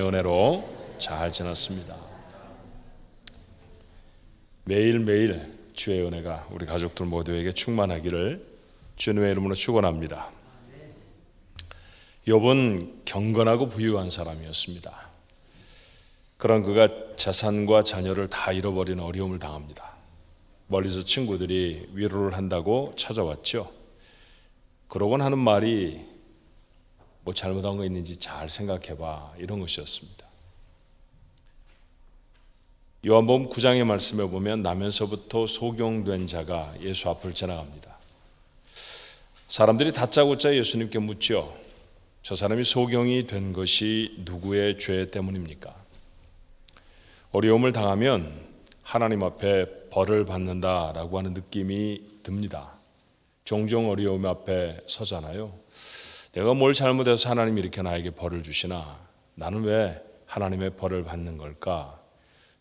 은혜로 잘 지났습니다. 매일매일 주의 은혜가 우리 가족들 모두에게 충만하기를 주님의 이름으로 축원합니다. 욥은 경건하고 부유한 사람이었습니다. 그런 그가 재산과 자녀를 다 잃어버리는 어려움을 당합니다. 멀리서 친구들이 위로를 한다고 찾아왔죠. 그러곤 하는 말이 뭐 잘못한 거 있는지 잘 생각해봐, 이런 것이었습니다. 요한복음 9장의 말씀에 보면 나면서부터 소경된 자가 예수 앞을 지나갑니다. 사람들이 다짜고짜 예수님께 묻죠. 저 사람이 소경이 된 것이 누구의 죄 때문입니까? 어려움을 당하면 하나님 앞에 벌을 받는다라고 하는 느낌이 듭니다. 종종 어려움 앞에 서잖아요. 내가 뭘 잘못해서 하나님이 이렇게 나에게 벌을 주시나? 나는 왜 하나님의 벌을 받는 걸까?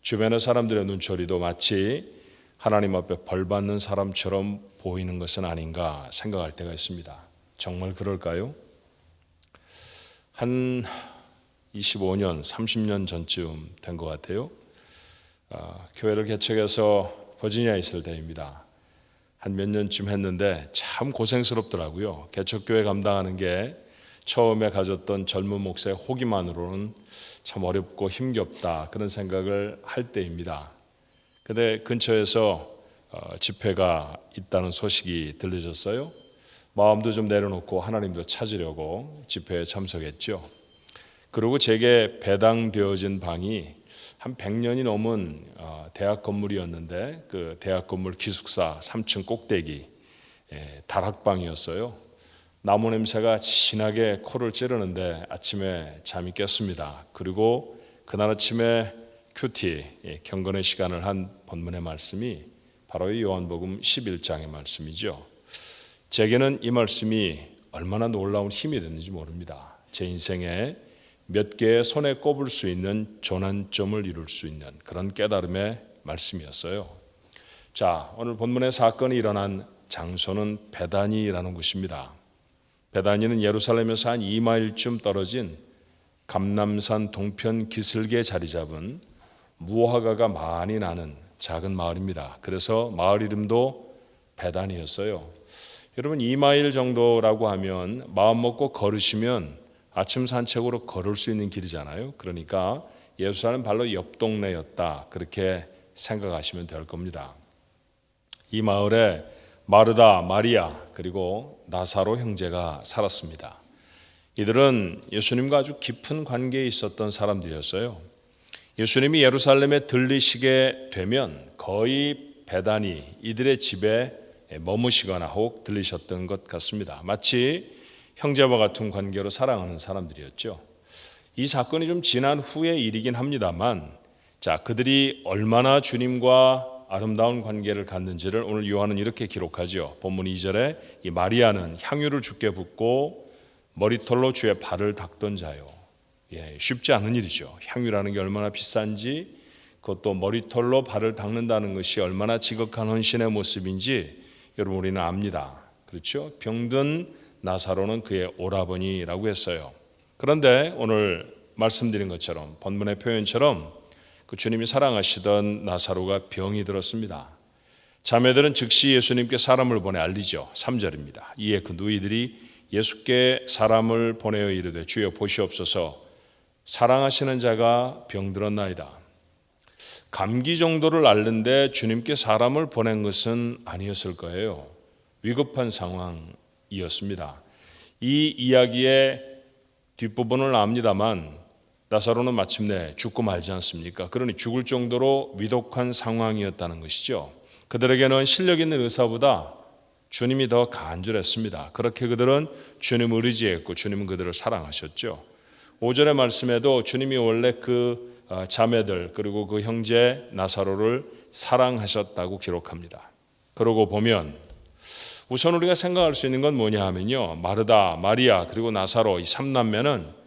주변의 사람들의 눈초리도 마치 하나님 앞에 벌 받는 사람처럼 보이는 것은 아닌가 생각할 때가 있습니다. 정말 그럴까요? 한 25년, 30년 전쯤 된 것 같아요. 교회를 개척해서 버지니아에 있을 때입니다. 한 몇 년쯤 했는데 참 고생스럽더라고요. 개척교회 감당하는 게 처음에 가졌던 젊은 목사의 호기만으로는 참 어렵고 힘겹다, 그런 생각을 할 때입니다. 근데 근처에서 집회가 있다는 소식이 들려졌어요. 마음도 좀 내려놓고 하나님도 찾으려고 집회에 참석했죠. 그리고 제게 배당되어진 방이 한 100년이 넘은 대학 건물이었는데, 그 대학 건물 기숙사 3층 꼭대기 다락방이었어요. 나무 냄새가 진하게 코를 찌르는데 아침에 잠이 깼습니다. 그리고 그날 아침에 큐티 경건의 시간을 한 본문의 말씀이 바로 이 요한복음 11장의 말씀이죠. 제게는 이 말씀이 얼마나 놀라운 힘이 됐는지 모릅니다. 제 인생에 몇 개의 손에 꼽을 수 있는 전환점을 이룰 수 있는 그런 깨달음의 말씀이었어요. 자, 오늘 본문의 사건이 일어난 장소는 베다니라는 곳입니다. 베다니는 예루살렘에서 한 2마일쯤 떨어진 감람산 동편 기슭에 자리 잡은 무화과가 많이 나는 작은 마을입니다. 그래서 마을 이름도 베다니였어요. 여러분, 2마일 정도라고 하면 마음 먹고 걸으시면 아침 산책으로 걸을 수 있는 길이잖아요. 그러니까 예루살렘 바로 옆 동네였다, 그렇게 생각하시면 될 겁니다. 이 마을에 마르다, 마리아, 그리고 나사로 형제가 살았습니다. 이들은 예수님과 아주 깊은 관계에 있었던 사람들이었어요. 예수님이 예루살렘에 들리시게 되면 거의 베다니, 이들의 집에 머무시거나 혹 들리셨던 것 같습니다. 마치 형제와 같은 관계로 사랑하는 사람들이었죠. 이 사건이 좀 지난 후의 일이긴 합니다만, 자, 그들이 얼마나 주님과 아름다운 관계를 갖는지를 오늘 요한은 이렇게 기록하죠. 본문 2절에 이 마리아는 향유를 주께 붓고 머리털로 주의 발을 닦던 자요. 쉽지 않은 일이죠. 향유라는 게 얼마나 비싼지, 그것도 머리털로 발을 닦는다는 것이 얼마나 지극한 헌신의 모습인지 여러분 우리는 압니다. 그렇죠? 병든 나사로는 그의 오라버니라고 했어요. 그런데 오늘 말씀드린 것처럼 본문의 표현처럼 그 주님이 사랑하시던 나사로가 병이 들었습니다. 자매들은 즉시 예수님께 사람을 보내 알리죠. 3절입니다. 이에 그 누이들이 예수께 사람을 보내어 이르되 주여 보시옵소서, 사랑하시는 자가 병들었나이다. 감기 정도를 앓는데 주님께 사람을 보낸 것은 아니었을 거예요. 위급한 상황이었습니다. 이 이야기의 뒷부분을 압니다만 나사로는 마침내 죽고 말지 않습니까? 그러니 죽을 정도로 위독한 상황이었다는 것이죠. 그들에게는 실력 있는 의사보다 주님이 더 간절했습니다. 그렇게 그들은 주님을 의지했고 주님은 그들을 사랑하셨죠. 5절의 말씀에도 주님이 원래 그 자매들 그리고 그 형제 나사로를 사랑하셨다고 기록합니다. 그러고 보면 우선 우리가 생각할 수 있는 건 뭐냐 하면요, 마르다, 마리아 그리고 나사로, 이 3남매는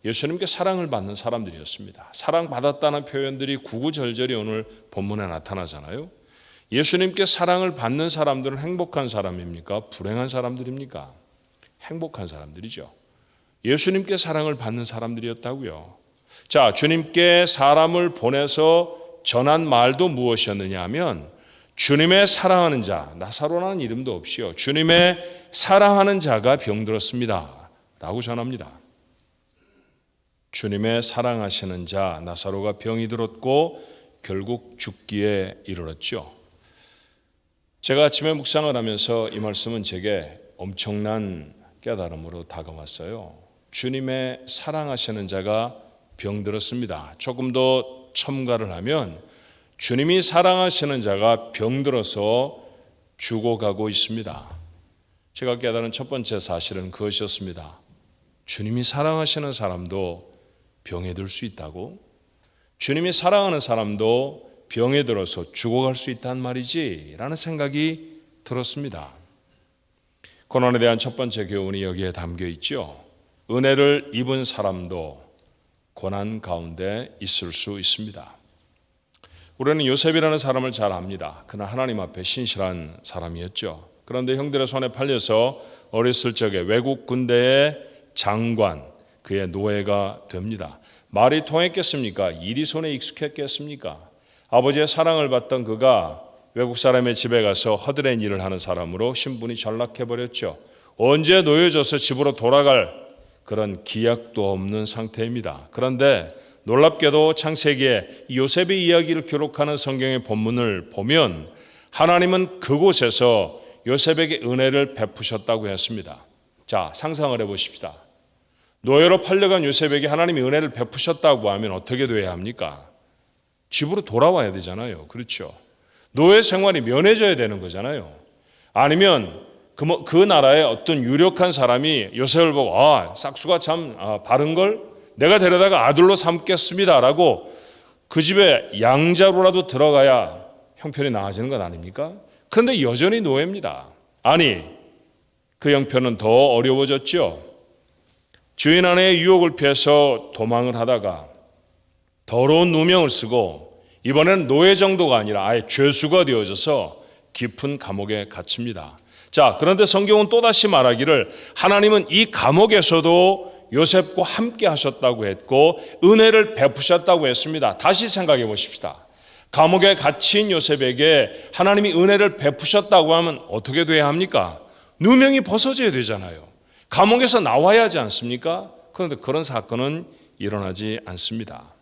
예수님께 사랑을 받는 사람들이었습니다. 사랑받았다는 표현들이 구구절절히 오늘 본문에 나타나잖아요. 예수님께 사랑을 받는 사람들은 행복한 사람입니까? 불행한 사람들입니까? 행복한 사람들이죠. 예수님께 사랑을 받는 사람들이었다고요. 자, 주님께 사람을 보내서 전한 말도 무엇이었느냐 하면 주님의 사랑하는 자, 나사로라는 이름도 없이요, 주님의 사랑하는 자가 병들었습니다 라고 전합니다. 주님의 사랑하시는 자 나사로가 병이 들었고 결국 죽기에 이르렀죠. 제가 아침에 묵상을 하면서 이 말씀은 제게 엄청난 깨달음으로 다가왔어요. 주님의 사랑하시는 자가 병들었습니다. 조금 더 첨가를 하면 주님이 사랑하시는 자가 병들어서 죽어가고 있습니다. 제가 깨달은 첫 번째 사실은 그것이었습니다. 주님이 사랑하시는 사람도 병에 들 수 있다고? 주님이 사랑하는 사람도 병에 들어서 죽어갈 수 있단 말이지 라는 생각이 들었습니다. 고난에 대한 첫 번째 교훈이 여기에 담겨 있죠. 은혜를 입은 사람도 고난 가운데 있을 수 있습니다. 우리는 요셉이라는 사람을 잘 압니다. 그는 하나님 앞에 신실한 사람이었죠. 그런데 형들의 손에 팔려서 어렸을 적에 외국 군대의 장관, 그의 노예가 됩니다. 말이 통했겠습니까? 일이 손에 익숙했겠습니까? 아버지의 사랑을 받던 그가 외국 사람의 집에 가서 허드렛 일을 하는 사람으로 신분이 전락해버렸죠. 언제 놓여져서 집으로 돌아갈 그런 기약도 없는 상태입니다. 그런데 놀랍게도 창세기에 요셉의 이야기를 기록하는 성경의 본문을 보면 하나님은 그곳에서 요셉에게 은혜를 베푸셨다고 했습니다. 자, 상상을 해보십시다. 노예로 팔려간 요셉에게 하나님이 은혜를 베푸셨다고 하면 어떻게 돼야 합니까? 집으로 돌아와야 되잖아요. 그렇죠? 노예 생활이 면해져야 되는 거잖아요. 아니면 그 나라의 어떤 유력한 사람이 요셉을 보고 싹수가 참 바른걸 내가 데려다가 아들로 삼겠습니다 라고 그 집에 양자로라도 들어가야 형편이 나아지는 것 아닙니까? 그런데 여전히 노예입니다. 아니, 그 형편은 더 어려워졌죠. 주인 아내의 유혹을 피해서 도망을 하다가 더러운 누명을 쓰고 이번에는 노예 정도가 아니라 아예 죄수가 되어져서 깊은 감옥에 갇힙니다. 자, 그런데 성경은 또다시 말하기를 하나님은 이 감옥에서도 요셉과 함께 하셨다고 했고 은혜를 베푸셨다고 했습니다. 다시 생각해 보십시다. 감옥에 갇힌 요셉에게 하나님이 은혜를 베푸셨다고 하면 어떻게 돼야 합니까? 누명이 벗어져야 되잖아요. 감옥에서 나와야 하지 않습니까? 그런데 그런 사건은 일어나지 않습니다.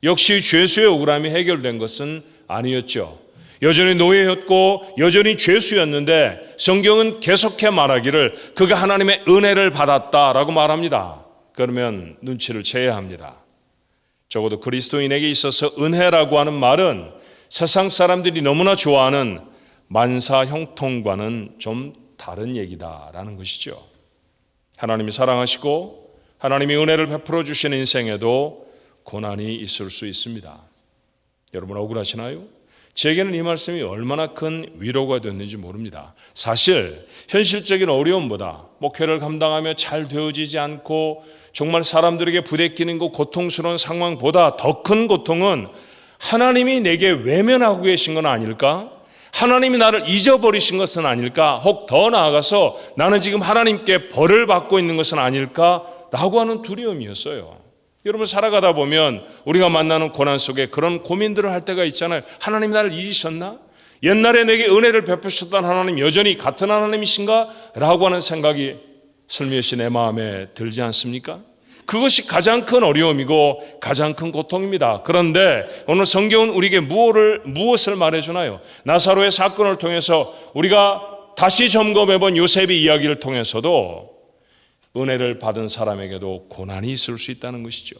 역시 죄수의 억울함이 해결된 것은 아니었죠. 여전히 노예였고 여전히 죄수였는데 성경은 계속해 말하기를 그가 하나님의 은혜를 받았다라고 말합니다. 그러면 눈치를 채야 합니다. 적어도 그리스도인에게 있어서 은혜라고 하는 말은 세상 사람들이 너무나 좋아하는 만사 형통과는 좀 다른 얘기다라는 것이죠. 하나님이 사랑하시고 하나님이 은혜를 베풀어 주신 인생에도 고난이 있을 수 있습니다. 여러분 억울하시나요? 제게는 이 말씀이 얼마나 큰 위로가 됐는지 모릅니다. 사실 현실적인 어려움보다 목회를 감당하며 잘 되어지지 않고 정말 사람들에게 부대끼는 것 고통스러운 상황보다 더 큰 고통은 하나님이 내게 외면하고 계신 건 아닐까? 하나님이 나를 잊어버리신 것은 아닐까? 혹 더 나아가서 나는 지금 하나님께 벌을 받고 있는 것은 아닐까라고 하는 두려움이었어요. 여러분 살아가다 보면 우리가 만나는 고난 속에 그런 고민들을 할 때가 있잖아요. 하나님 나를 잊으셨나? 옛날에 내게 은혜를 베푸셨던 하나님 여전히 같은 하나님이신가? 라고 하는 생각이 슬며시 내 마음에 들지 않습니까? 그것이 가장 큰 어려움이고 가장 큰 고통입니다. 그런데 오늘 성경은 우리에게 무엇을 말해주나요? 나사로의 사건을 통해서 우리가 다시 점검해본 요셉의 이야기를 통해서도 은혜를 받은 사람에게도 고난이 있을 수 있다는 것이죠.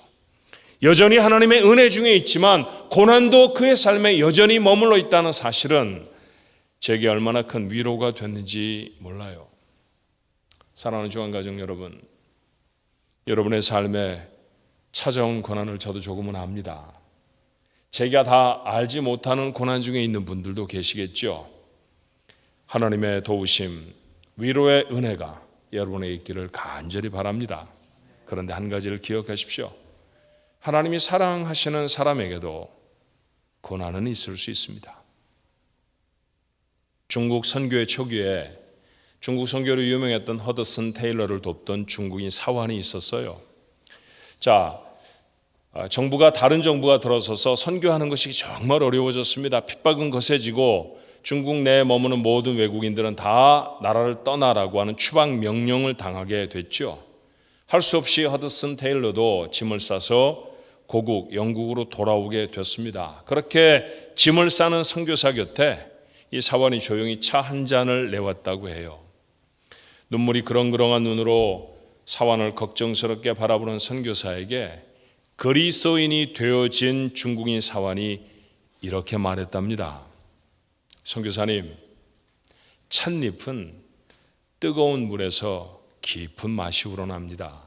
여전히 하나님의 은혜 중에 있지만 고난도 그의 삶에 여전히 머물러 있다는 사실은 제게 얼마나 큰 위로가 됐는지 몰라요. 사랑하는 중앙가정 여러분, 여러분의 삶에 찾아온 고난을 저도 조금은 압니다. 제가 다 알지 못하는 고난 중에 있는 분들도 계시겠죠. 하나님의 도우심, 위로의 은혜가 여러분에게 있기를 간절히 바랍니다. 그런데 한 가지를 기억하십시오. 하나님이 사랑하시는 사람에게도 고난은 있을 수 있습니다. 중국 선교의 초기에 중국 선교로 유명했던 허드슨 테일러를 돕던 중국인 사환이 있었어요. 자, 정부가 다른 정부가 들어서서 선교하는 것이 정말 어려워졌습니다. 핍박은 거세지고 중국 내에 머무는 모든 외국인들은 다 나라를 떠나라고 하는 추방 명령을 당하게 됐죠. 할 수 없이 허드슨 테일러도 짐을 싸서 고국 영국으로 돌아오게 됐습니다. 그렇게 짐을 싸는 선교사 곁에 이 사원이 조용히 차 한 잔을 내왔다고 해요. 눈물이 그렁그렁한 눈으로 사원을 걱정스럽게 바라보는 선교사에게 그리스도인이 되어진 중국인 사원이 이렇게 말했답니다. 선교사님, 찻잎은 뜨거운 물에서 깊은 맛이 우러납니다.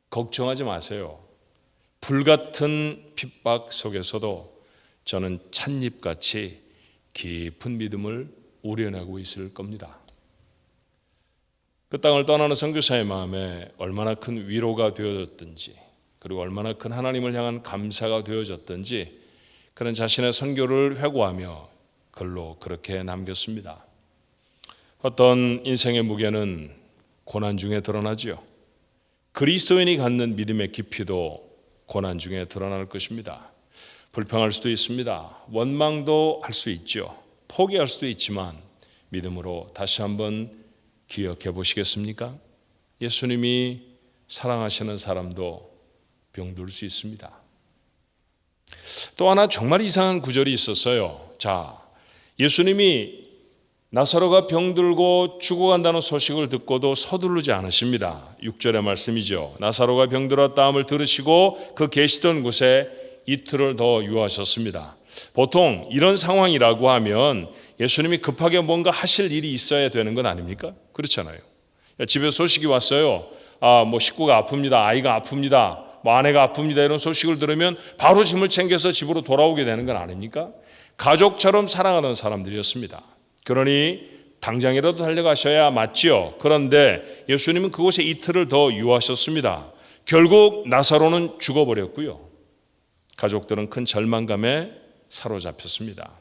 걱정하지 마세요. 불같은 핍박 속에서도 저는 찻잎같이 깊은 믿음을 우려내고 있을 겁니다. 그 땅을 떠나는 선교사의 마음에 얼마나 큰 위로가 되어졌든지, 그리고 얼마나 큰 하나님을 향한 감사가 되어졌든지 그는 자신의 선교를 회고하며 글로 그렇게 남겼습니다. 어떤 인생의 무게는 고난 중에 드러나지요. 그리스도인이 갖는 믿음의 깊이도 고난 중에 드러날 것입니다. 불평할 수도 있습니다. 원망도 할 수 있죠. 포기할 수도 있지만 믿음으로 다시 한번 기억해 보시겠습니까? 예수님이 사랑하시는 사람도 병들 수 있습니다. 또 하나 정말 이상한 구절이 있었어요. 자, 예수님이 나사로가 병들고 죽어간다는 소식을 듣고도 서두르지 않으십니다. 6절의 말씀이죠. 나사로가 병들었다함을 들으시고 그 계시던 곳에 이틀을 더 유하셨습니다. 보통 이런 상황이라고 하면 예수님이 급하게 뭔가 하실 일이 있어야 되는 건 아닙니까? 그렇잖아요. 집에 소식이 왔어요. 식구가 아픕니다. 아이가 아픕니다. 아내가 아픕니다. 이런 소식을 들으면 바로 짐을 챙겨서 집으로 돌아오게 되는 건 아닙니까? 가족처럼 사랑하던 사람들이었습니다. 그러니 당장이라도 달려가셔야 맞지요. 그런데 예수님은 그곳에 이틀을 더 유하셨습니다. 결국 나사로는 죽어버렸고요. 가족들은 큰 절망감에 사로잡혔습니다.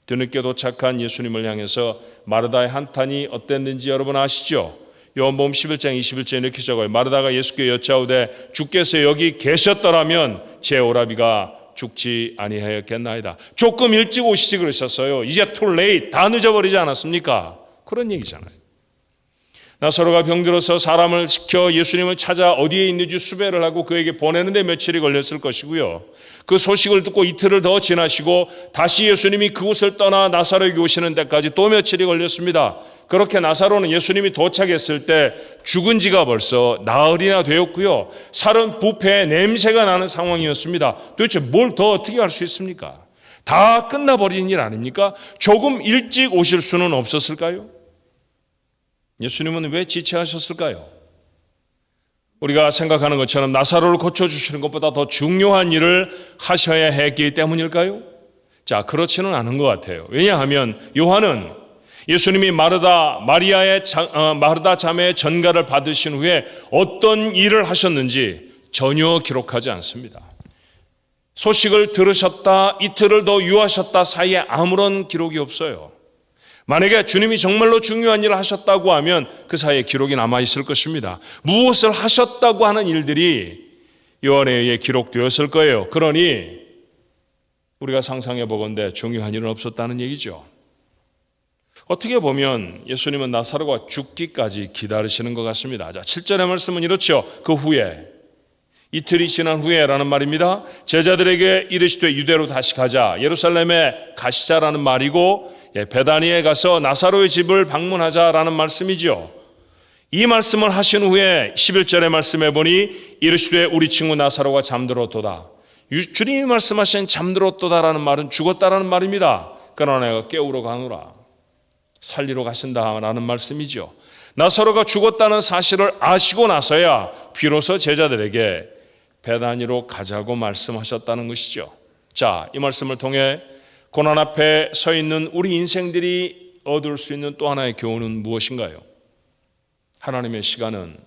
뒤늦게 도착한 예수님을 향해서 마르다의 한탄이 어땠는지 여러분 아시죠? 요한복음 11장 21절에 이렇게 적어요. 마르다가 예수께 여짜오되 주께서 여기 계셨더라면 제 오라비가 죽지 아니하였겠나이다. 조금 일찍 오시지 그러셨어요. 이제 too late, 다 늦어버리지 않았습니까? 그런 얘기잖아요. 나사로가 병들어서 사람을 시켜 예수님을 찾아 어디에 있는지 수배를 하고 그에게 보내는데 며칠이 걸렸을 것이고요. 그 소식을 듣고 이틀을 더 지나시고 다시 예수님이 그곳을 떠나 나사로에게 오시는 데까지 또 며칠이 걸렸습니다. 그렇게 나사로는 예수님이 도착했을 때 죽은 지가 벌써 나흘이나 되었고요. 살은 부패 냄새가 나는 상황이었습니다. 도대체 뭘 더 어떻게 할 수 있습니까? 다 끝나버린 일 아닙니까? 조금 일찍 오실 수는 없었을까요? 예수님은 왜 지체하셨을까요? 우리가 생각하는 것처럼 나사로를 고쳐주시는 것보다 더 중요한 일을 하셔야 했기 때문일까요? 자, 그렇지는 않은 것 같아요. 왜냐하면 요한은 예수님이 마르다 자매의 전가를 받으신 후에 어떤 일을 하셨는지 전혀 기록하지 않습니다. 소식을 들으셨다, 이틀을 더 유하셨다 사이에 아무런 기록이 없어요. 만약에 주님이 정말로 중요한 일을 하셨다고 하면 그 사이에 기록이 남아있을 것입니다. 무엇을 하셨다고 하는 일들이 요한에 의해 기록되었을 거예요. 그러니 우리가 상상해 보건대 중요한 일은 없었다는 얘기죠. 어떻게 보면 예수님은 나사로가 죽기까지 기다리시는 것 같습니다. 자, 7절의 말씀은 이렇죠. 그 후에, 이틀이 지난 후에라는 말입니다. 제자들에게 이르시되 유대로 다시 가자. 예루살렘에 가시자라는 말이고 베다니에 가서 나사로의 집을 방문하자라는 말씀이죠. 이 말씀을 하신 후에 11절의 말씀에 보니 이르시되 우리 친구 나사로가 잠들었도다. 주님이 말씀하신 잠들었도다라는 말은 죽었다라는 말입니다. 그러나 내가 깨우러 가노라. 살리러 가신다라는 말씀이죠. 나사로가 죽었다는 사실을 아시고 나서야 비로소 제자들에게 베다니로 가자고 말씀하셨다는 것이죠. 자, 이 말씀을 통해 고난 앞에 서 있는 우리 인생들이 얻을 수 있는 또 하나의 교훈은 무엇인가요? 하나님의 시간은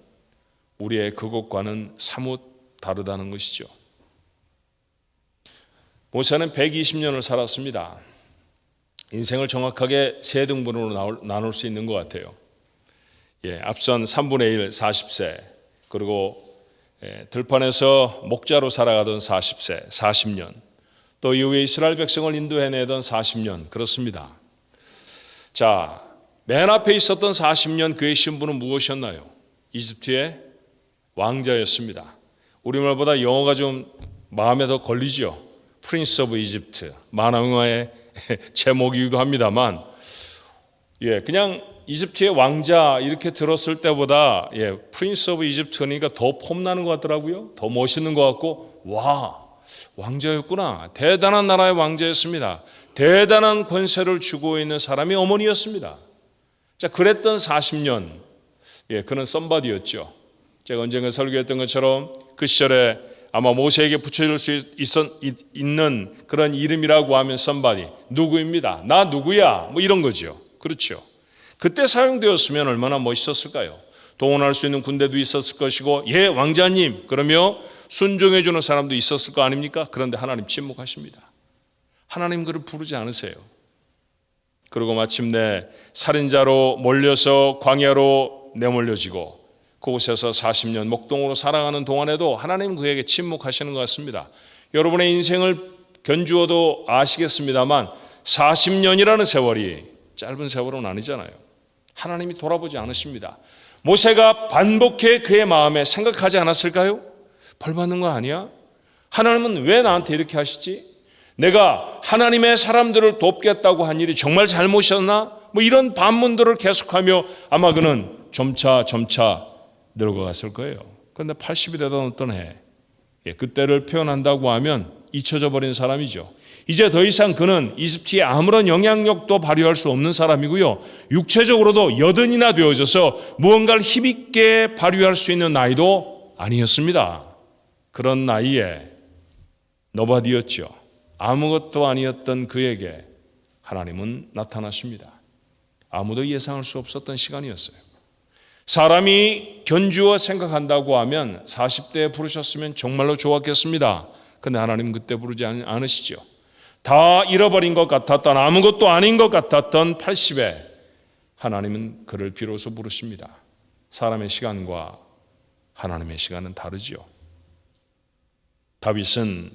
우리의 그것과는 사뭇 다르다는 것이죠. 모세는 120년을 살았습니다. 인생을 정확하게 세 등분으로 나눌 수 있는 것 같아요. 앞선 3분의 1 40세, 그리고 들판에서 목자로 살아가던 40세, 40년, 또 이후에 이스라엘 백성을 인도해내던 40년, 그렇습니다. 자, 맨 앞에 있었던 40년 그의 신분은 무엇이었나요? 이집트의 왕자였습니다. 우리말보다 영어가 좀 마음에 더 걸리죠. 프린스 오브 이집트, 만화영화의 제목이기도 합니다만, 그냥 이집트의 왕자 이렇게 들었을 때보다 프린스 오브 이집트니까 더 폼나는 것 같더라고요. 더 멋있는 것 같고, 와, 왕자였구나. 대단한 나라의 왕자였습니다. 대단한 권세를 주고 있는 사람이 어머니였습니다. 자, 그랬던 40년, 그는 썸바디였죠. 제가 언젠가 설교했던 것처럼 그 시절에 아마 모세에게 붙여줄 수 있는 그런 이름이라고 하면 썸바디, 누구입니다. 나 누구야? 뭐 이런 거죠. 그렇죠. 그때 사용되었으면 얼마나 멋있었을까요? 동원할 수 있는 군대도 있었을 것이고, 왕자님 그러며 순종해 주는 사람도 있었을 거 아닙니까? 그런데 하나님 침묵하십니다. 하나님 그를 부르지 않으세요. 그리고 마침내 살인자로 몰려서 광야로 내몰려지고 그곳에서 40년 목동으로 살아가는 동안에도 하나님 그에게 침묵하시는 것 같습니다. 여러분의 인생을 견주어도 아시겠습니다만 40년이라는 세월이 짧은 세월은 아니잖아요. 하나님이 돌아보지 않으십니다. 모세가 반복해 그의 마음에 생각하지 않았을까요? 벌 받는 거 아니야? 하나님은 왜 나한테 이렇게 하시지? 내가 하나님의 사람들을 돕겠다고 한 일이 정말 잘못이었나? 뭐 이런 반문들을 계속하며 아마 그는 점차 늙어갔을 거예요. 그런데 80이 되던 어떤 해, 그때를 표현한다고 하면 잊혀져 버린 사람이죠. 이제 더 이상 그는 이집트에 아무런 영향력도 발휘할 수 없는 사람이고요. 육체적으로도 여든이나 되어져서 무언가를 힘있게 발휘할 수 있는 나이도 아니었습니다. 그런 나이에 노바디였죠. 아무것도 아니었던 그에게 하나님은 나타나십니다. 아무도 예상할 수 없었던 시간이었어요. 사람이 견주어 생각한다고 하면 40대에 부르셨으면 정말로 좋았겠습니다. 그런데 하나님 그때 부르지 않으시죠. 다 잃어버린 것 같았던, 아무것도 아닌 것 같았던 80에 하나님은 그를 비로소 부르십니다. 사람의 시간과 하나님의 시간은 다르지요. 다윗은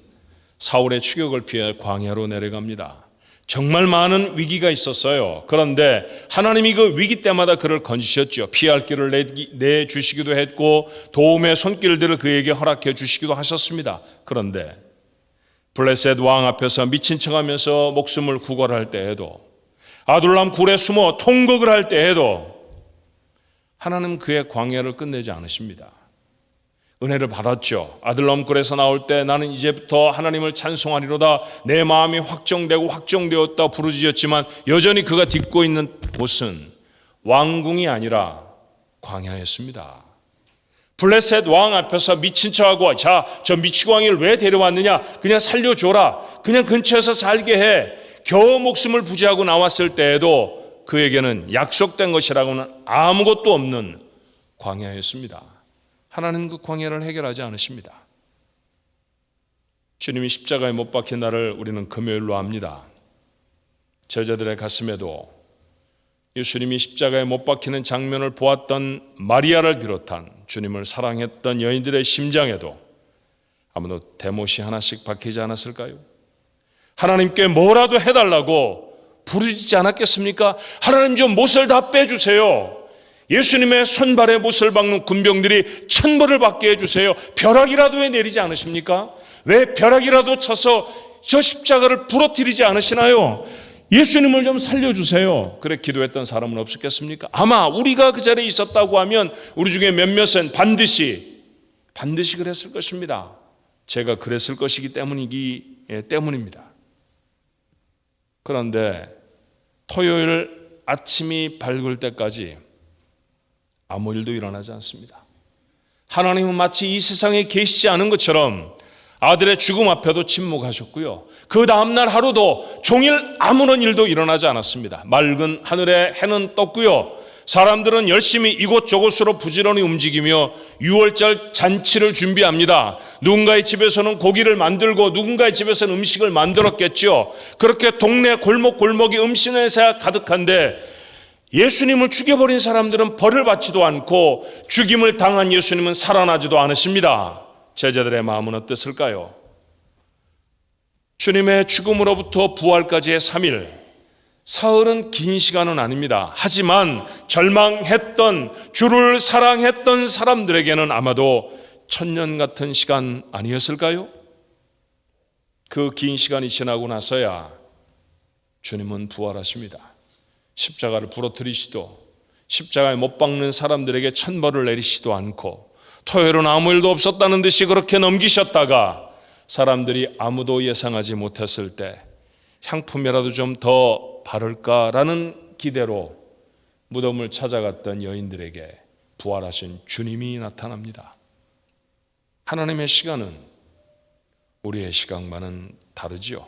사울의 추격을 피해 광야로 내려갑니다. 정말 많은 위기가 있었어요. 그런데 하나님이 그 위기 때마다 그를 건지셨죠. 피할 길을 내주시기도 했고 도움의 손길들을 그에게 허락해 주시기도 하셨습니다. 그런데 블레셋 왕 앞에서 미친 척하면서 목숨을 구걸할 때에도, 아둘람 굴에 숨어 통곡을 할 때에도 하나님 그의 광야를 끝내지 않으십니다. 은혜를 받았죠. 아둘람 굴에서 나올 때 나는 이제부터 하나님을 찬송하리로다, 내 마음이 확정되고 확정되었다 부르짖었지만 여전히 그가 딛고 있는 곳은 왕궁이 아니라 광야였습니다. 블레셋 왕 앞에서 미친 척하고, 자, 저 미치광이를 왜 데려왔느냐, 그냥 살려줘라, 그냥 근처에서 살게 해, 겨우 목숨을 부지하고 나왔을 때에도 그에게는 약속된 것이라고는 아무것도 없는 광야였습니다. 하나님 그 광야를 해결하지 않으십니다. 주님이 십자가에 못 박힌 날을 우리는 금요일로 합니다. 제자들의 가슴에도 예수님이 십자가에 못 박히는 장면을 보았던 마리아를 비롯한 주님을 사랑했던 여인들의 심장에도 아무도 대못이 하나씩 박히지 않았을까요? 하나님께 뭐라도 해달라고 부르짖지 않았겠습니까? 하나님 좀 못을 다 빼주세요. 예수님의 손발에 못을 박는 군병들이 천벌을 받게 해주세요. 벼락이라도 왜 내리지 않으십니까? 왜 벼락이라도 쳐서 저 십자가를 부러뜨리지 않으시나요? 예수님을 좀 살려주세요. 그래 기도했던 사람은 없었겠습니까? 아마 우리가 그 자리에 있었다고 하면 우리 중에 몇몇은 반드시 그랬을 것입니다. 제가 그랬을 것이기 때문입니다. 그런데 토요일 아침이 밝을 때까지 아무 일도 일어나지 않습니다. 하나님은 마치 이 세상에 계시지 않은 것처럼 아들의 죽음 앞에도 침묵하셨고요. 그 다음날 하루도 종일 아무런 일도 일어나지 않았습니다. 맑은 하늘에 해는 떴고요. 사람들은 열심히 이곳저곳으로 부지런히 움직이며 6월절 잔치를 준비합니다. 누군가의 집에서는 고기를 만들고 누군가의 집에서는 음식을 만들었겠죠. 그렇게 동네 골목골목이 음식 냄새가 가득한데 예수님을 죽여버린 사람들은 벌을 받지도 않고 죽임을 당한 예수님은 살아나지도 않으십니다. 제자들의 마음은 어땠을까요? 주님의 죽음으로부터 부활까지의 3일, 사흘은 긴 시간은 아닙니다. 하지만 절망했던, 주를 사랑했던 사람들에게는 아마도 천년 같은 시간 아니었을까요? 그 긴 시간이 지나고 나서야 주님은 부활하십니다. 십자가를 부러뜨리시도, 십자가에 못 박는 사람들에게 천벌을 내리시도 않고, 토요일은 아무 일도 없었다는 듯이 그렇게 넘기셨다가 사람들이 아무도 예상하지 못했을 때 향품이라도 좀 더 바를까라는 기대로 무덤을 찾아갔던 여인들에게 부활하신 주님이 나타납니다. 하나님의 시간은 우리의 시간과는 다르지요.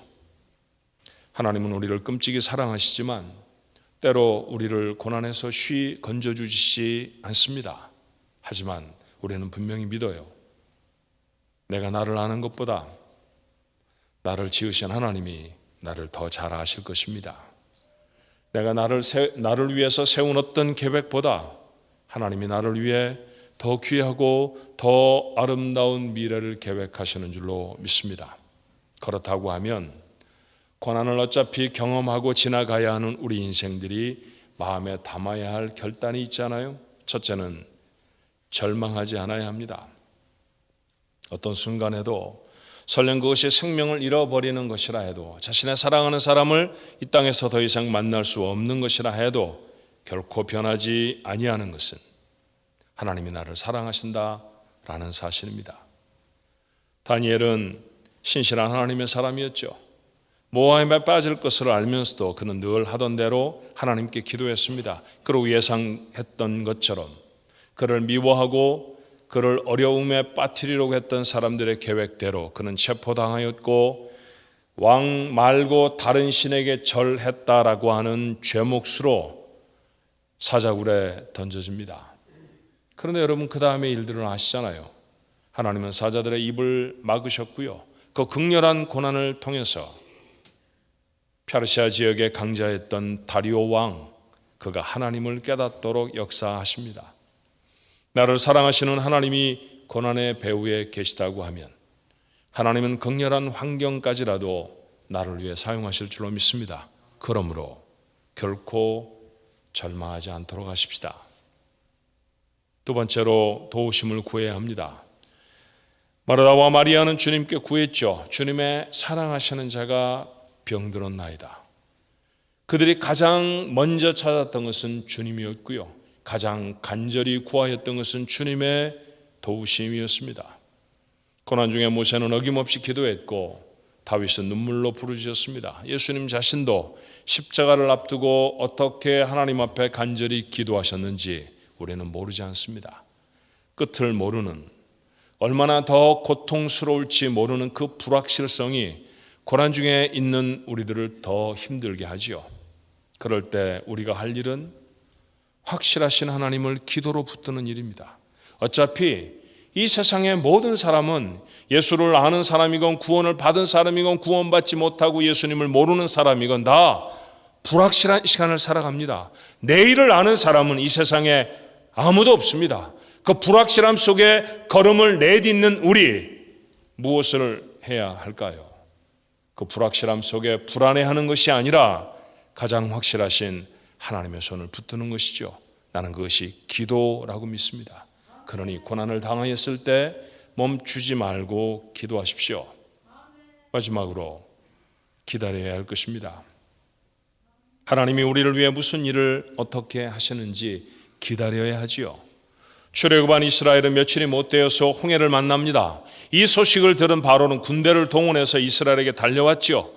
하나님은 우리를 끔찍이 사랑하시지만 때로 우리를 고난에서 쉬 건져주시지 않습니다. 하지만 우리는 분명히 믿어요. 내가 나를 아는 것보다 나를 지으신 하나님이 나를 더 잘 아실 것입니다. 내가 나를 위해서 세운 어떤 계획보다 하나님이 나를 위해 더 귀하고 더 아름다운 미래를 계획하시는 줄로 믿습니다. 그렇다고 하면 고난을 어차피 경험하고 지나가야 하는 우리 인생들이 마음에 담아야 할 결단이 있잖아요. 첫째는 절망하지 않아야 합니다. 어떤 순간에도 설령 그것이 생명을 잃어버리는 것이라 해도, 자신의 사랑하는 사람을 이 땅에서 더 이상 만날 수 없는 것이라 해도 결코 변하지 아니하는 것은 하나님이 나를 사랑하신다라는 사실입니다. 다니엘은 신실한 하나님의 사람이었죠. 모함에 빠질 것을 알면서도 그는 늘 하던 대로 하나님께 기도했습니다. 그리고 예상했던 것처럼 그를 미워하고 그를 어려움에 빠뜨리려고 했던 사람들의 계획대로 그는 체포당하였고, 왕 말고 다른 신에게 절했다라고 하는 죄목수로 사자굴에 던져집니다. 그런데 여러분, 그 다음에 일들을 아시잖아요. 하나님은 사자들의 입을 막으셨고요, 그 극렬한 고난을 통해서 페르시아 지역의 강자였던 다리오 왕, 그가 하나님을 깨닫도록 역사하십니다. 나를 사랑하시는 하나님이 고난의 배후에 계시다고 하면 하나님은 극렬한 환경까지라도 나를 위해 사용하실 줄로 믿습니다. 그러므로 결코 절망하지 않도록 하십시다. 두 번째로 도우심을 구해야 합니다. 마르다와 마리아는 주님께 구했죠. 주님의 사랑하시는 자가 병들었나이다. 그들이 가장 먼저 찾았던 것은 주님이었고요, 가장 간절히 구하였던 것은 주님의 도우심이었습니다. 고난 중에 모세는 어김없이 기도했고 다윗은 눈물로 부르짖었습니다. 예수님 자신도 십자가를 앞두고 어떻게 하나님 앞에 간절히 기도하셨는지 우리는 모르지 않습니다. 끝을 모르는, 얼마나 더 고통스러울지 모르는 그 불확실성이 고난 중에 있는 우리들을 더 힘들게 하지요. 그럴 때 우리가 할 일은 확실하신 하나님을 기도로 붙드는 일입니다. 어차피 이 세상의 모든 사람은 예수를 아는 사람이건 구원을 받은 사람이건 구원받지 못하고 예수님을 모르는 사람이건 다 불확실한 시간을 살아갑니다. 내일을 아는 사람은 이 세상에 아무도 없습니다. 그 불확실함 속에 걸음을 내딛는 우리, 무엇을 해야 할까요? 그 불확실함 속에 불안해하는 것이 아니라 가장 확실하신 하나님의 손을 붙드는 것이죠. 나는 그것이 기도라고 믿습니다. 그러니 고난을 당하였을 때 멈추지 말고 기도하십시오. 마지막으로 기다려야 할 것입니다. 하나님이 우리를 위해 무슨 일을 어떻게 하시는지 기다려야 하지요. 출애굽한 이스라엘은 며칠이 못 되어서 홍해를 만납니다. 이 소식을 들은 바로는 군대를 동원해서 이스라엘에게 달려왔죠.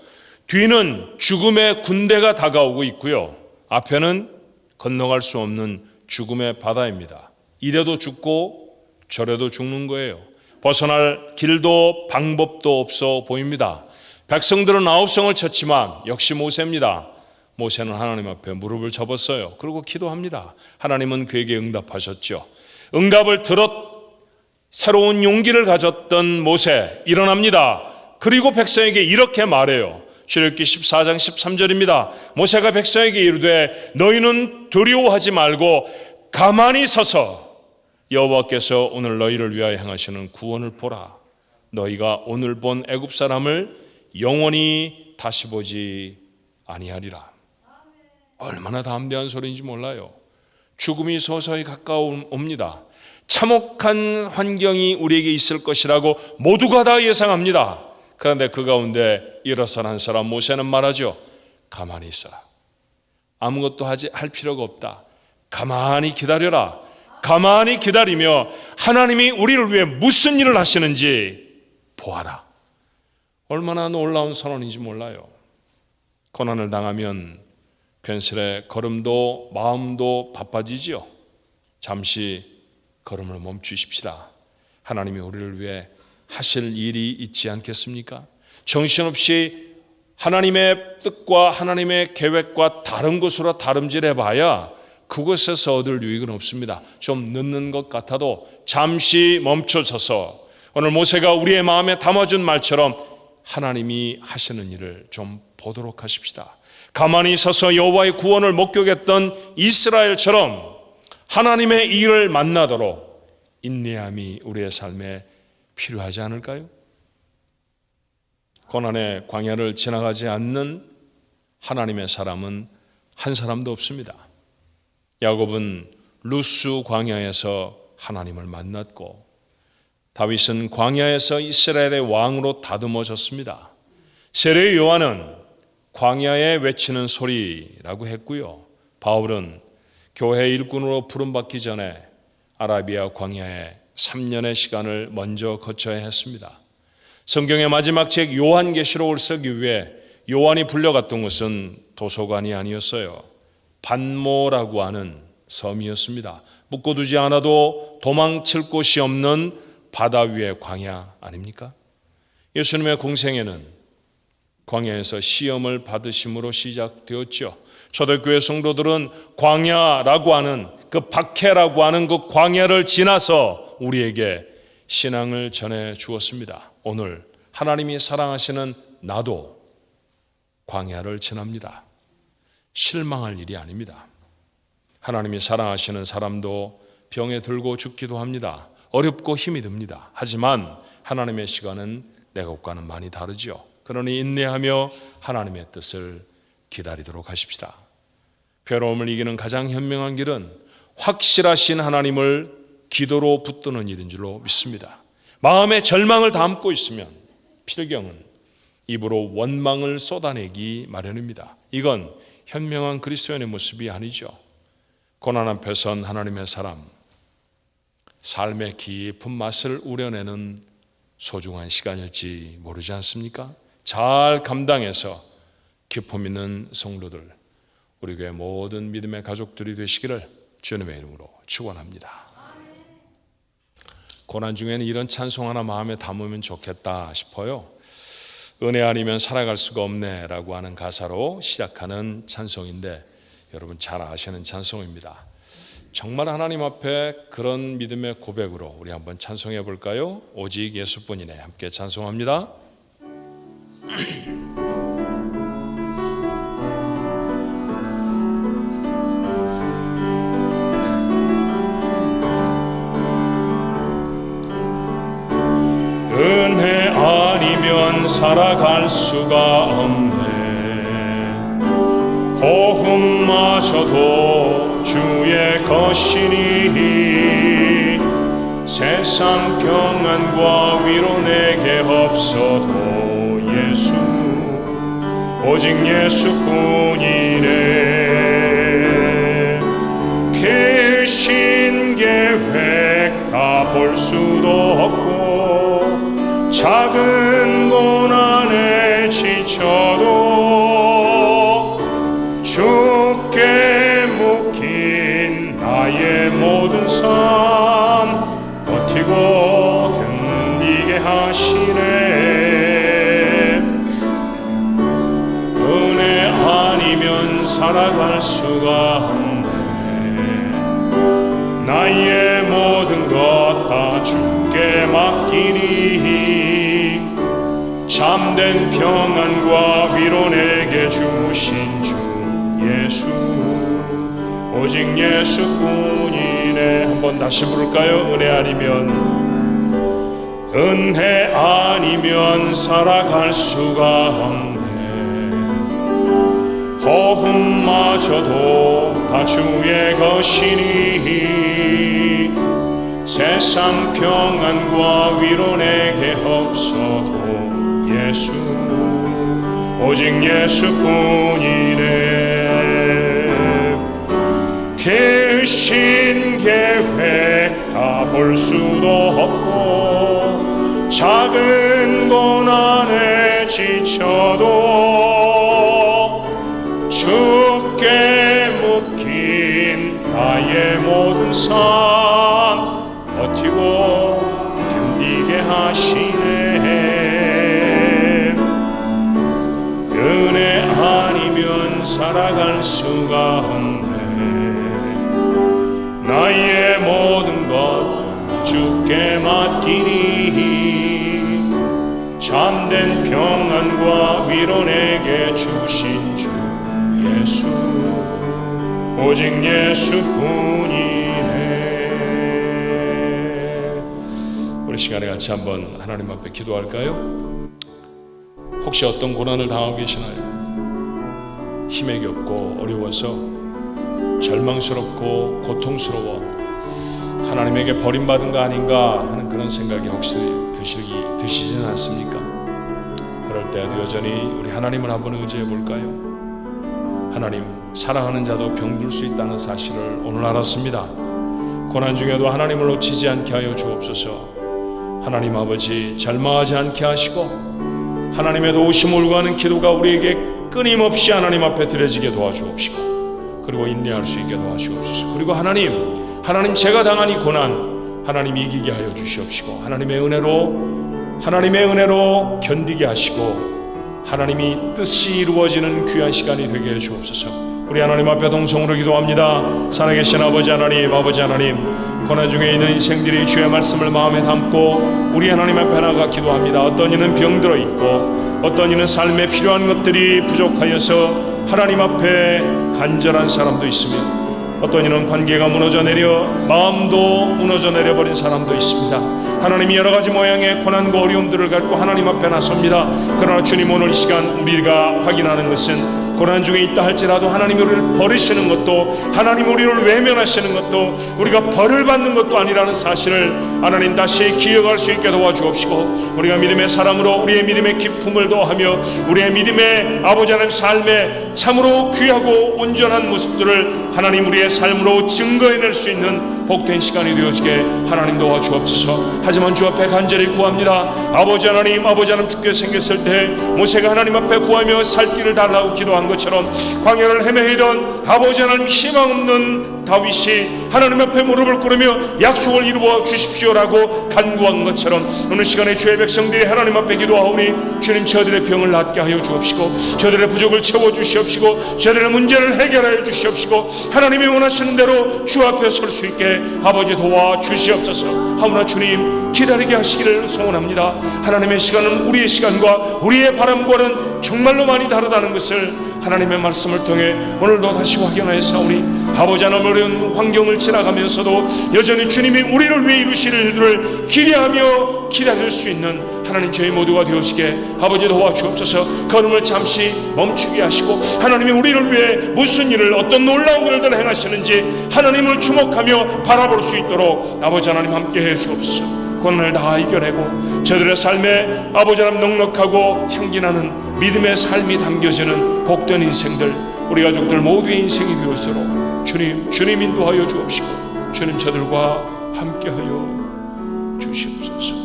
뒤는 죽음의 군대가 다가오고 있고요, 앞에는 건너갈 수 없는 죽음의 바다입니다. 이래도 죽고 저래도 죽는 거예요. 벗어날 길도 방법도 없어 보입니다. 백성들은 아홉성을 쳤지만 역시 모세입니다. 모세는 하나님 앞에 무릎을 접었어요. 그리고 기도합니다. 하나님은 그에게 응답하셨죠. 응답을 들었 새로운 용기를 가졌던 모세 일어납니다. 그리고 백성에게 이렇게 말해요. 출애굽기 14장 13절입니다. 모세가 백성에게 이르되 너희는 두려워하지 말고 가만히 서서 여호와께서 오늘 너희를 위하여 행하시는 구원을 보라. 너희가 오늘 본 애굽 사람을 영원히 다시 보지 아니하리라. 얼마나 담대한 소리인지 몰라요. 죽음이 서서히 가까워옵니다. 참혹한 환경이 우리에게 있을 것이라고 모두가 다 예상합니다. 그런데 그 가운데 일어선 한 사람 모세는 말하죠. 가만히 있어. 아무것도 할 필요가 없다. 가만히 기다려라. 가만히 기다리며 하나님이 우리를 위해 무슨 일을 하시는지 보아라. 얼마나 놀라운 선언인지 몰라요. 고난을 당하면 괜스레 걸음도 마음도 바빠지지요. 잠시 걸음을 멈추십시다. 하나님이 우리를 위해 하실 일이 있지 않겠습니까? 정신없이 하나님의 뜻과 하나님의 계획과 다른 곳으로 다름질해봐야 그곳에서 얻을 유익은 없습니다. 좀 늦는 것 같아도 잠시 멈춰서서 오늘 모세가 우리의 마음에 담아준 말처럼 하나님이 하시는 일을 좀 보도록 하십시다. 가만히 서서 여호와의 구원을 목격했던 이스라엘처럼 하나님의 일을 만나도록 인내함이 우리의 삶에 필요하지 않을까요? 고난의 광야를 지나가지 않는 하나님의 사람은 한 사람도 없습니다. 야곱은 루스 광야에서 하나님을 만났고 다윗은 광야에서 이스라엘의 왕으로 다듬어졌습니다. 세례 요한은 광야에 외치는 소리라고 했고요. 바울은 교회 일꾼으로 부름받기 전에 아라비아 광야에 3년의 시간을 먼저 거쳐야 했습니다. 성경의 마지막 책 요한계시록을 쓰기 위해 요한이 불려갔던 곳은 도서관이 아니었어요. 반모라고 하는 섬이었습니다. 묶어두지 않아도 도망칠 곳이 없는 바다 위의 광야 아닙니까? 예수님의 공생애는 광야에서 시험을 받으심으로 시작되었죠. 초대교회 성도들은 광야라고 하는 그 박해라고 하는 그 광야를 지나서 우리에게 신앙을 전해 주었습니다. 오늘 하나님이 사랑하시는 나도 광야를 지납니다. 실망할 일이 아닙니다. 하나님이 사랑하시는 사람도 병에 들고 죽기도 합니다. 어렵고 힘이 듭니다. 하지만 하나님의 시간은 내 것과는 많이 다르죠. 그러니 인내하며 하나님의 뜻을 기다리도록 하십시다. 괴로움을 이기는 가장 현명한 길은 확실하신 하나님을 기도로 붙드는 일인 줄로 믿습니다. 마음에 절망을 담고 있으면 필경은 입으로 원망을 쏟아내기 마련입니다. 이건 현명한 그리스도인의 모습이 아니죠. 고난 앞에선 하나님의 사람, 삶의 깊은 맛을 우려내는 소중한 시간일지 모르지 않습니까? 잘 감당해서 기쁨 있는 성도들, 우리 교회 모든 믿음의 가족들이 되시기를 주님의 이름으로 축원합니다. 고난 중에는 이런 찬송 하나 마음에 담으면 좋겠다 싶어요. 은혜 아니면 살아갈 수가 없네 라고 하는 가사로 시작하는 찬송인데 여러분 잘 아시는 찬송입니다. 정말 하나님 앞에 그런 믿음의 고백으로 우리 한번 찬송해 볼까요? 오직 예수뿐이네. 함께 찬송합니다. 은혜 아니면 살아갈 수가 없네. 호흡마저도 주의 것이니 세상 평안과 위로 내게 없어도 예수 오직 예수뿐이래. 크신 계획 다 볼 수도 없고 작은 고난에 지쳐도 주께 묶인 나의 모든 삶 버티고 견디게 하시네. 은혜 아니면 살아갈 수가 없네. 나의 모든 것 다 주께 맡기니 참된 평안과 위로 내게 주신 주 예수 오직 예수뿐이네. 한번 다시 부를까요? 은혜 아니면 살아갈 수가 없네. 호흡마저도 다 주의 것이니 세상 평안과 위로 내게 없어도 예수 오직 예수뿐이네. 크신 계획 다 볼 수도 없고 작은 고난에 지쳐도 주께 묶인 나의 모든 삶 버티고 견디게 하시네. 은혜 아니면 살아갈 수가 없네. 나의 모든 것 주께 맡기니 참된 평안과 위로 내게 주신 주 예수 오직 예수뿐이네. 우리 시간에 같이 한번 하나님 앞에 기도할까요? 혹시 어떤 고난을 당하고 계시나요? 힘이 없고 어려워서 절망스럽고 고통스러워 하나님에게 버림받은 거 아닌가 하는 그런 생각이 혹시 드시지는 않습니까? 그럴 때에도 여전히 우리 하나님을 한번 의지해 볼까요? 하나님, 사랑하는 자도 병들 수 있다는 사실을 오늘 알았습니다. 고난 중에도 하나님을 놓치지 않게 하여 주옵소서. 하나님 아버지, 절망하지 않게 하시고 하나님의 도우심을 구하는 기도가 우리에게 끊임없이 하나님 앞에 드려지게 도와주옵시고 그리고 인내할 수 있게 도와주옵소서. 그리고 하나님 제가 당한 이 고난 하나님 이기게 하여 주시옵시고 하나님의 은혜로 견디게 하시고 하나님이 뜻이 이루어지는 귀한 시간이 되게 해 주옵소서. 우리 하나님 앞에 동성으로 기도합니다. 살아계신 아버지 하나님 고난 중에 있는 인생들이 주의 말씀을 마음에 담고 우리 하나님 앞에 나가 기도합니다. 어떤 이는 병들어 있고 어떤 이는 삶에 필요한 것들이 부족하여서 하나님 앞에 간절한 사람도 있으며 어떤 이는 관계가 무너져 내려 마음도 무너져 내려버린 사람도 있습니다. 하나님이 여러 가지 모양의 고난과 어려움들을 갖고 하나님 앞에 나섭니다. 그러나 주님 오늘 이 시간 우리가 확인하는 것은 고난 중에 있다 할지라도 하나님이 우리를 버리시는 것도 하나님 우리를 외면하시는 것도 우리가 벌을 받는 것도 아니라는 사실을 하나님 다시 기억할 수 있게 도와주옵시고 우리가 믿음의 사람으로 우리의 믿음의 기품을 더하며 우리의 믿음의 아버지 하나님 삶에 참으로 귀하고 온전한 모습들을 하나님 우리의 삶으로 증거해낼 수 있는 복된 시간이 되어지게 하나님 도와주옵소서. 하지만 주 앞에 간절히 구합니다. 아버지 하나님 주께 생겼을 때 모세가 하나님 앞에 구하며 살 길을 달라고 기도한 것처럼 광야를 헤매이던 아버지 하나님 희망 없는 다윗이 하나님 앞에 무릎을 꿇으며 약속을 이루어 주십시오라고 간구한 것처럼 오늘 시간에 주의 백성들이 하나님 앞에 기도하오니 주님 저들의 병을 낫게 하여 주옵시고 저들의 부족을 채워 주시옵시고 저들의 문제를 해결하여 주시옵시고 하나님이 원하시는 대로 주 앞에 설 수 있게 아버지 도와 주시옵소서. 하오나 주님 기다리게 하시기를 소원합니다. 하나님의 시간은 우리의 시간과 우리의 바람과는 정말로 많이 다르다는 것을 하나님의 말씀을 통해 오늘도 다시 확인하여 사오니 아버지 하나님 어려운 환경을 지나가면서도 여전히 주님이 우리를 위해 이루실 일들을 기대하며 기다릴 수 있는 하나님 저희 모두가 되어지게 아버지 도와주옵소서. 걸음을 잠시 멈추게 하시고 하나님이 우리를 위해 무슨 일을 어떤 놀라운 일들을 행하시는지 하나님을 주목하며 바라볼 수 있도록 아버지 하나님 함께해 주옵소서. 고난을 다 이겨내고 저들의 삶에 아버지 하나님 넉넉하고 향기나는 믿음의 삶이 담겨지는 복된 인생들 우리 가족들 모두의 인생이 되어지도록 주님 인도하여 주옵시고 주님 저들과 함께하여 주시옵소서.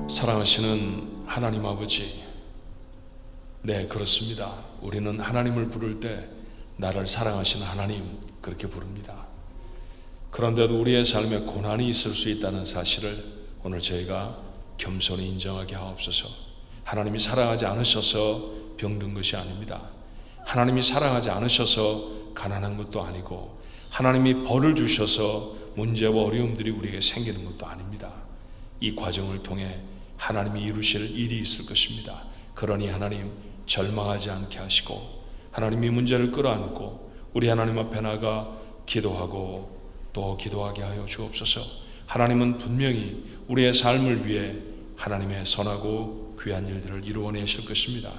사랑하시는 하나님 아버지, 네 그렇습니다. 우리는 하나님을 부를 때 나를 사랑하시는 하나님 그렇게 부릅니다. 그런데도 우리의 삶에 고난이 있을 수 있다는 사실을 오늘 저희가 겸손히 인정하게 하옵소서. 하나님이 사랑하지 않으셔서 병든 것이 아닙니다. 하나님이 사랑하지 않으셔서 가난한 것도 아니고 하나님이 벌을 주셔서 문제와 어려움들이 우리에게 생기는 것도 아닙니다. 이 과정을 통해 하나님이 이루실 일이 있을 것입니다. 그러니 하나님 절망하지 않게 하시고 하나님이 문제를 끌어안고 우리 하나님 앞에 나가 기도하고 또 기도하게 하여 주옵소서. 하나님은 분명히 우리의 삶을 위해 하나님의 선하고 귀한 일들을 이루어내실 것입니다.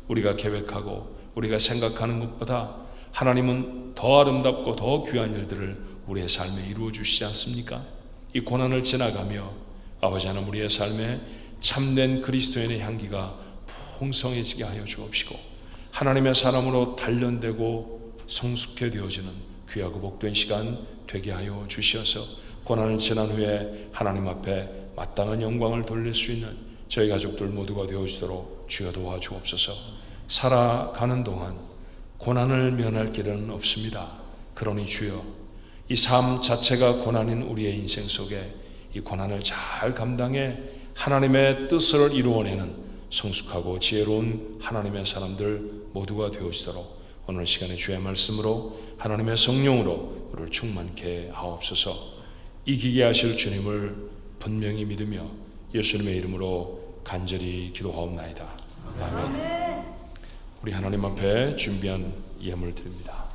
우리가 계획하고 우리가 생각하는 것보다 하나님은 더 아름답고 더 귀한 일들을 우리의 삶에 이루어 주시지 않습니까? 이 고난을 지나가며 아버지 하나님 우리의 삶에 참된 그리스도인의 향기가 풍성해지게 하여 주옵시고 하나님의 사람으로 단련되고 성숙해 되어지는 귀하고 복된 시간 되게 하여 주시어서 고난을 지난 후에 하나님 앞에 마땅한 영광을 돌릴 수 있는 저희 가족들 모두가 되어지도록 주여 도와주옵소서. 살아가는 동안 고난을 면할 길은 없습니다. 그러니 주여 이 삶 자체가 고난인 우리의 인생 속에 이 고난을 잘 감당해 하나님의 뜻을 이루어내는 성숙하고 지혜로운 하나님의 사람들 모두가 되어지도록 오늘 시간에 주의 말씀으로 하나님의 성령으로 우리를 충만케 하옵소서. 이기게 하실 주님을 분명히 믿으며 예수님의 이름으로 간절히 기도하옵나이다. 아멘. 우리 하나님 앞에 준비한 예물 드립니다.